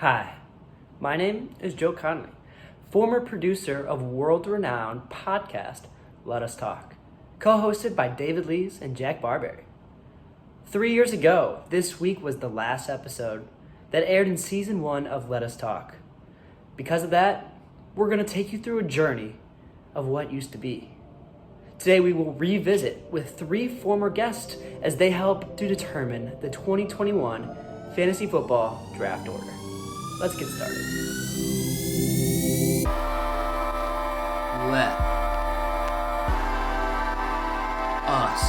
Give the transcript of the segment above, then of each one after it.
Hi, my name is Joe Connolly, former producer of world-renowned podcast Let Us Talk, co-hosted by David Lees and Jack Barberry. 3 years ago, this week was the last episode that aired in Season 1 of Let Us Talk. Because of that, we're going to take you through a journey of what used to be. Today we will revisit with 3 former guests as they help to determine the 2021 Fantasy Football Draft Order. Let's get started. Let us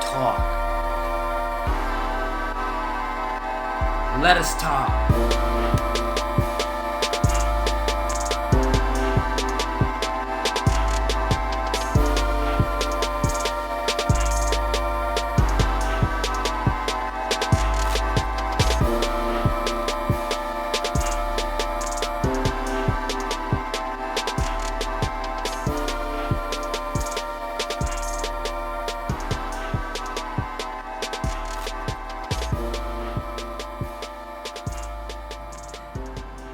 talk. Let us talk.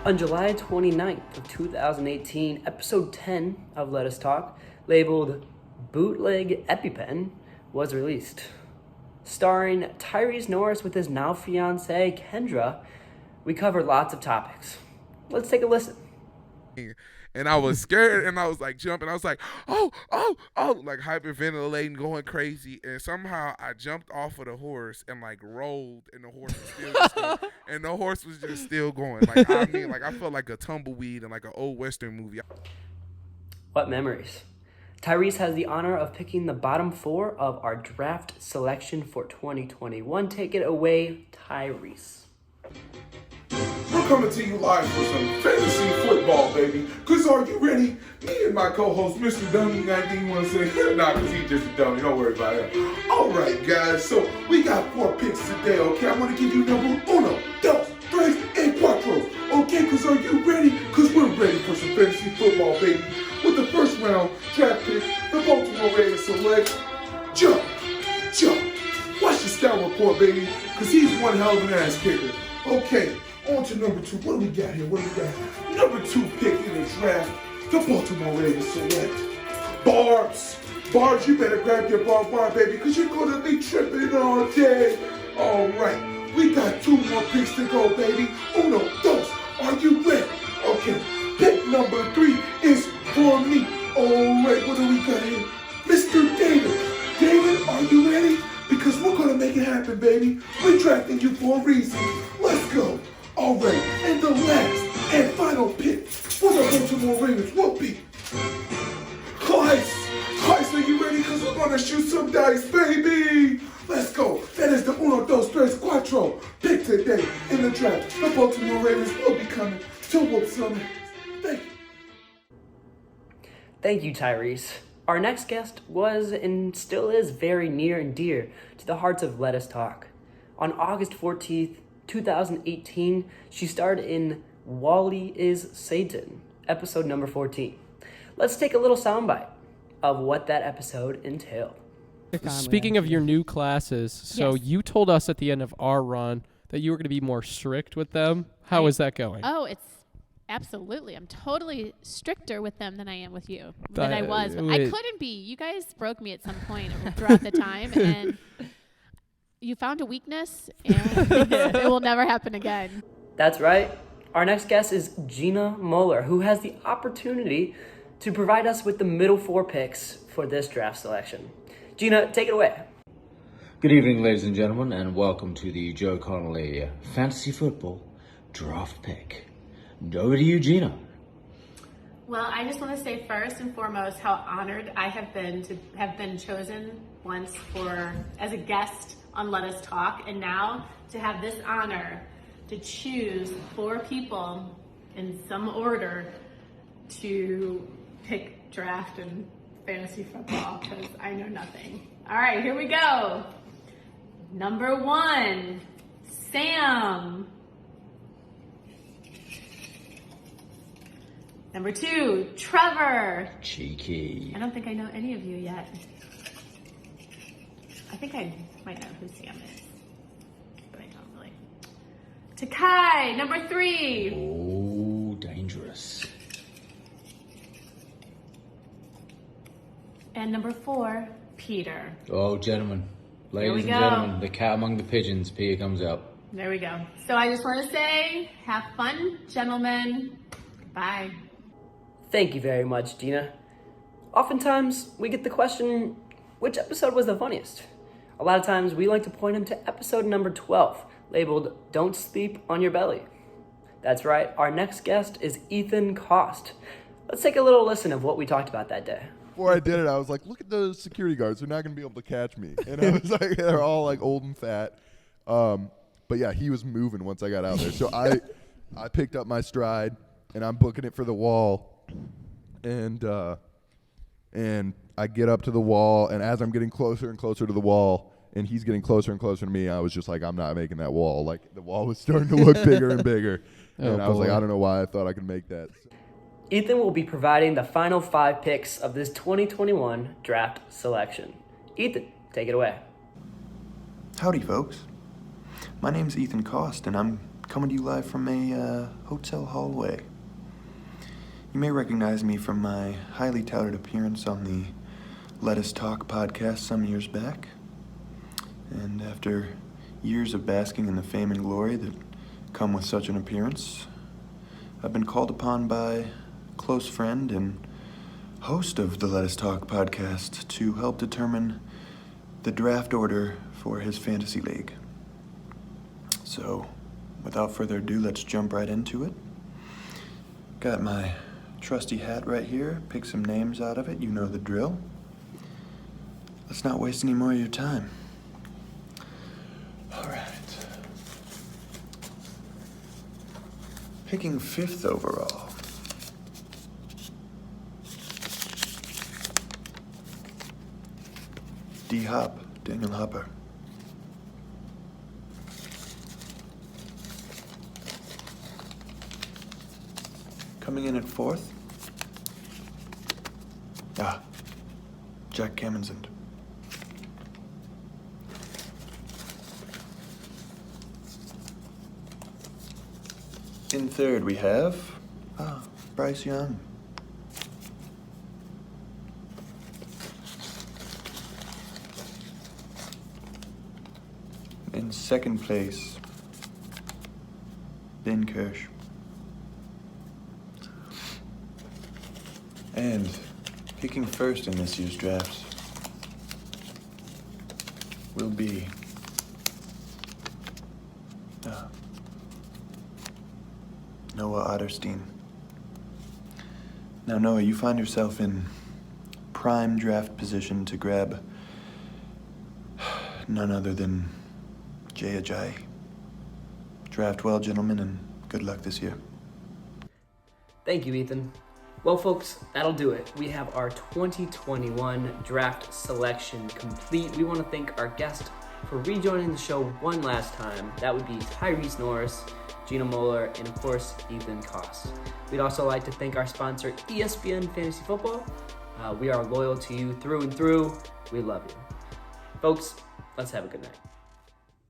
On July 29th of 2018, episode 10 of Let Us Talk, labeled Bootleg EpiPen, was released. Starring Tyrese Norris with his now fiancée, Kendra, we covered lots of topics. Let's take a listen. And I was scared, and I was like jumping. I was like, oh, like hyperventilating, going crazy. And somehow I jumped off of the horse and like rolled, and the horse was still and the horse was just still going. Like I felt like a tumbleweed in like an old Western movie. What memories? Tyrese has the honor of picking the bottom 4 of our draft selection for 2021. Take it away, Tyrese. We're coming to you live for some fantasy football, baby. Cause are you ready? Me and my co-host, Mr. Dummy, I think you want to say, nah, cause he's just a dummy, don't worry about it. All right, guys, so we got 4 picks today, okay? I want to give you number 1, 2, 3, and 4. Okay, cause are you ready? Cause we're ready for some fantasy football, baby. With the first round draft pick, the Baltimore Ravens select Jump. Watch the scout report, baby, cause he's one hell of an ass kicker. Okay. On to number 2. What do we got here? Number 2 pick in the draft. The Baltimore Ravens select Barbs. Barbs, you better grab your barbed wire, baby, because you're going to be tripping all day. All right. We got 2 more picks to go, baby. 1, 2. Are you ready? Okay. Pick number 3 is for me. All right. What do we got here? Mr. David. David, are you ready? Because we're going to make it happen, baby. We're drafting you for a reason. Let's go. All right, and the last and final pick for the Baltimore Ravens will be Heist, are you ready? Because we're going to shoot some dice, baby. Let's go. That is the 1, 2, 3, 4 pick today in the draft. The Baltimore Ravens will be coming to whoop some ass. Thank you. Thank you, Tyrese. Our next guest was and still is very near and dear to the hearts of Let Us Talk. On August 14th, 2018, she starred in Wally is Satan, episode number 14. Let's take a little soundbite of what that episode entailed. Speaking of your new classes, so Yes. you told us at the end of our run that you were going to be more strict with them. How is that going? Oh, it's absolutely. I'm totally stricter with them than I am with you. Than I was. I couldn't be. You guys broke me at some point throughout the time, and you found a weakness, and it will never happen again. That's right. Our next guest is Gina Moeller, who has the opportunity to provide us with the middle 4 picks for this draft selection. Gina, take it away. Good evening, ladies and gentlemen, and welcome to the Joe Connolly Fantasy Football Draft Pick. Over to you, Gina. Well, I just want to say first and foremost how honored I have been to have been chosen once as a guest on Let Us Talk, and now to have this honor to choose 4 people in some order to pick draft and fantasy football, because I know nothing. All right, here we go. Number 1, Sam. Number 2, Trevor. Cheeky. I don't think I know any of you yet. I think I might know who Sam is, but I don't really. to Kai, number 3. Oh, dangerous. And number 4, Peter. Oh, gentlemen, ladies and go. gentlemen, the cat among the pigeons, Peter comes out. There we go. So I just want to say, have fun, gentlemen. Bye. Thank you very much, Dina. Oftentimes, we get the question, which episode was the funniest? A lot of times, we like to point them to episode number 12, labeled Don't Sleep on Your Belly. That's right, our next guest is Ethan Cost. Let's take a little listen of what we talked about that day. Before I did it, I was like, look at those security guards. They're not going to be able to catch me. And I was like, they're all like old and fat. But yeah, he was moving once I got out there. So I picked up my stride, and I'm booking it for the wall. And I get up to the wall, and as I'm getting closer and closer to the wall, and he's getting closer and closer to me, I was just like, I'm not making that wall. Like, the wall was starting to look bigger and bigger. And I was like, I don't know why I thought I could make that. Ethan will be providing the final 5 picks of this 2021 draft selection. Ethan, take it away. Howdy, folks. My name's Ethan Cost, and I'm coming to you live from a hotel hallway. You may recognize me from my highly touted appearance on the Let Us Talk podcast some years back. And after years of basking in the fame and glory that come with such an appearance, I've been called upon by a close friend and host of the Let Us Talk podcast to help determine the draft order for his fantasy league. So, without further ado, let's jump right into it. Got my trusty hat right here. Pick some names out of it. You know the drill. Let's not waste any more of your time. All right. Picking 5th overall. D-Hop, Daniel Hopper. Coming in at 4th. Jack Kamenzend. In 3rd we have Bryce Young. In 2nd place, Ben Kirsch. And picking 1st in this year's draft will be Noah Otterstein. Now, Noah, you find yourself in prime draft position to grab none other than Jay Ajayi. Draft well, gentlemen, and good luck this year. Thank you, Ethan. Well, folks, that'll do it. We have our 2021 draft selection complete. We want to thank our guest for rejoining the show one last time. That would be Tyrese Norris, Gina Moeller, and of course, Ethan Cost. We'd also like to thank our sponsor, ESPN Fantasy Football. We are loyal to you through and through. We love you. Folks, let's have a good night.